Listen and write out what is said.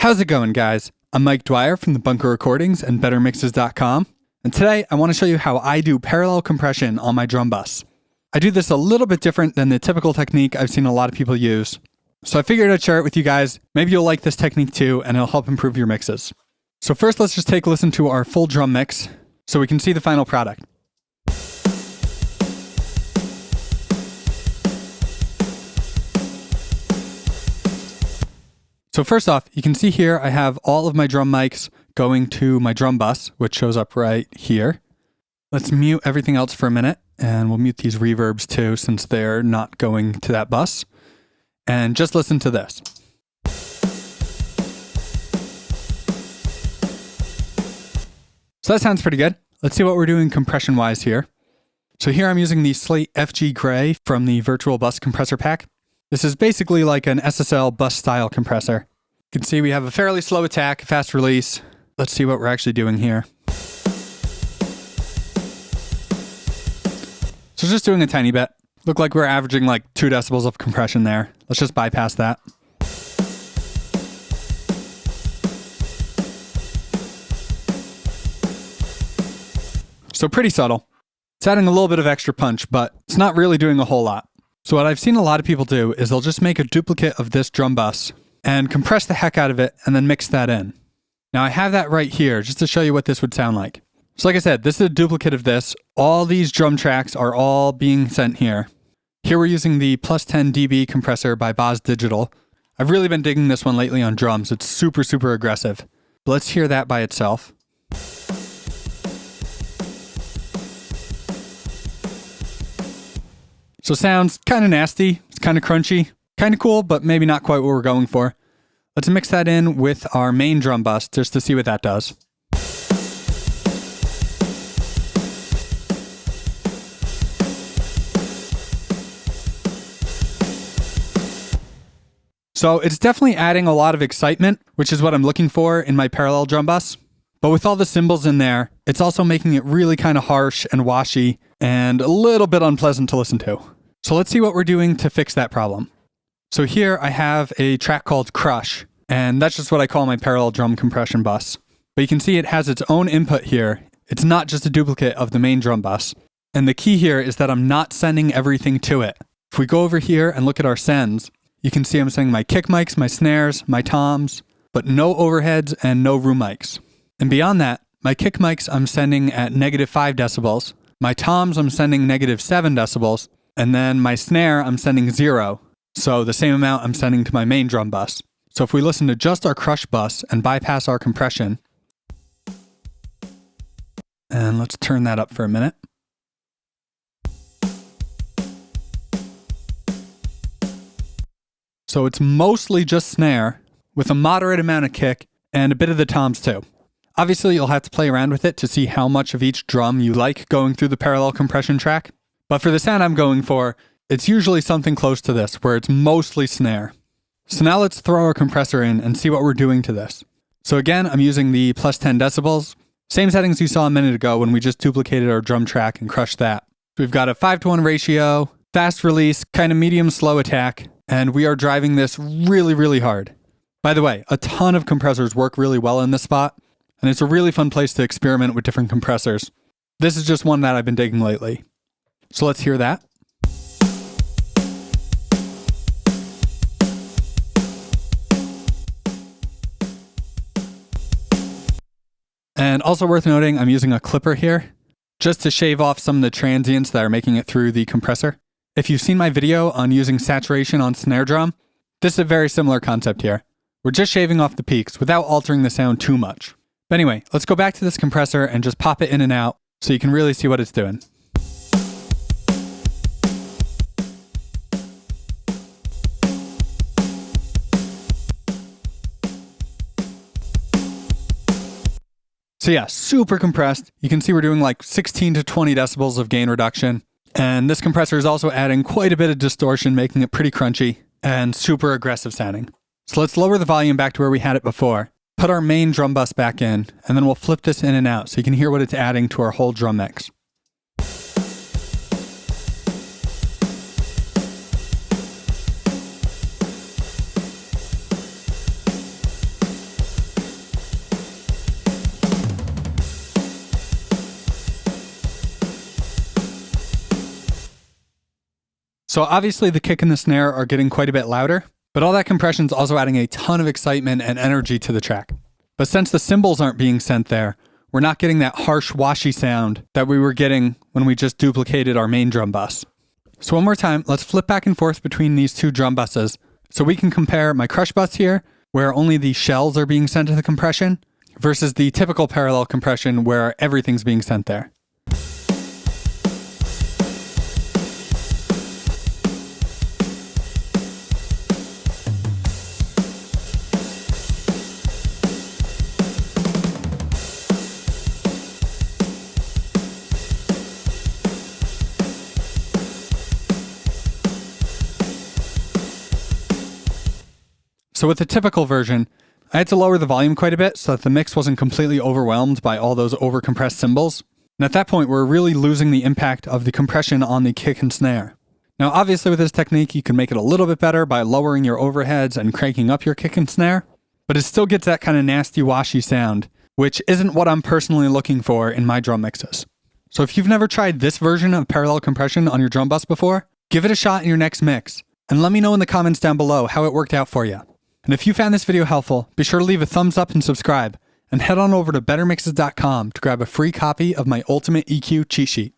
How's it going, guys? I'm Mike Dwyer from the Bunker Recordings and BetterMixes.com, and today I want to show you how I do parallel compression on my drum bus. I do this a little bit different than the typical technique I've seen a lot of people use, so I figured I'd share it with you guys. Maybe you'll like this technique too, and it'll help improve your mixes. So first, let's just take a listen to our full drum mix so we can see the final product. So first off, you can see here I have all of my drum mics going to my drum bus, which shows up right here. Let's mute everything else for a minute, and we'll mute these reverbs too since they're not going to that bus. And just listen to this. So that sounds pretty good. Let's see what we're doing compression-wise here. So here I'm using the Slate FG Gray from the Virtual Bus Compressor Pack. This is basically like an SSL bus style compressor. You can see we have a fairly slow attack, fast release. Let's see what we're actually doing here. So just doing a tiny bit. Looked like we're averaging like 2 decibels of compression there. Let's just bypass that. So pretty subtle. It's adding a little bit of extra punch, but it's not really doing a whole lot. So what I've seen a lot of people do is they'll just make a duplicate of this drum bus and compress the heck out of it and then mix that in. Now I have that right here just to show you what this would sound like. So like I said, this is a duplicate of this. All these drum tracks are all being sent here. Here we're using the plus 10 dB compressor by Boz Digital. I've really been digging this one lately on drums. It's super, super aggressive. But let's hear that by itself. So sounds kind of nasty, it's kind of crunchy, kind of cool, but maybe not quite what we're going for. Let's mix that in with our main drum bus just to see what that does. So it's definitely adding a lot of excitement, which is what I'm looking for in my parallel drum bus. But with all the cymbals in there, it's also making it really kind of harsh and washy and a little bit unpleasant to listen to. So let's see what we're doing to fix that problem. So here I have a track called Crush, and that's just what I call my parallel drum compression bus. But you can see it has its own input here. It's not just a duplicate of the main drum bus. And the key here is that I'm not sending everything to it. If we go over here and look at our sends, you can see I'm sending my kick mics, my snares, my toms, but no overheads and no room mics. And beyond that, my kick mics I'm sending at -5 decibels. My toms I'm sending -7 decibels. And then my snare I'm sending 0. So the same amount I'm sending to my main drum bus. So if we listen to just our crush bus and bypass our compression, and let's turn that up for a minute. So it's mostly just snare with a moderate amount of kick and a bit of the toms too. Obviously, you'll have to play around with it to see how much of each drum you like going through the parallel compression track. But for the sound I'm going for, it's usually something close to this, where it's mostly snare. So now let's throw our compressor in and see what we're doing to this. So again, I'm using the plus 10 decibels. Same settings you saw a minute ago when we just duplicated our drum track and crushed that. So we've got a 5-to-1 ratio, fast release, kind of medium slow attack, and we are driving this really, really hard. By the way, a ton of compressors work really well in this spot, and it's a really fun place to experiment with different compressors. This is just one that I've been digging lately. So let's hear that. And also worth noting, I'm using a clipper here just to shave off some of the transients that are making it through the compressor. If you've seen my video on using saturation on snare drum, this is a very similar concept here. We're just shaving off the peaks without altering the sound too much. But anyway, let's go back to this compressor and just pop it in and out so you can really see what it's doing. So yeah, super compressed. You can see we're doing like 16 to 20 decibels of gain reduction. And this compressor is also adding quite a bit of distortion, making it pretty crunchy and super aggressive sounding. So let's lower the volume back to where we had it before, put our main drum bus back in, and then we'll flip this in and out so you can hear what it's adding to our whole drum mix. So obviously the kick and the snare are getting quite a bit louder, but all that compression is also adding a ton of excitement and energy to the track. But since the cymbals aren't being sent there, we're not getting that harsh washy sound that we were getting when we just duplicated our main drum bus. So one more time, let's flip back and forth between these two drum buses so we can compare my crush bus here, where only the shells are being sent to the compression, versus the typical parallel compression where everything's being sent there. So with the typical version, I had to lower the volume quite a bit so that the mix wasn't completely overwhelmed by all those overcompressed cymbals. And at that point, we're really losing the impact of the compression on the kick and snare. Now, obviously with this technique, you can make it a little bit better by lowering your overheads and cranking up your kick and snare, but it still gets that kind of nasty washy sound, which isn't what I'm personally looking for in my drum mixes. So if you've never tried this version of parallel compression on your drum bus before, give it a shot in your next mix, and let me know in the comments down below how it worked out for you. And if you found this video helpful, be sure to leave a thumbs up and subscribe, and head on over to bettermixes.com to grab a free copy of my Ultimate EQ cheat sheet.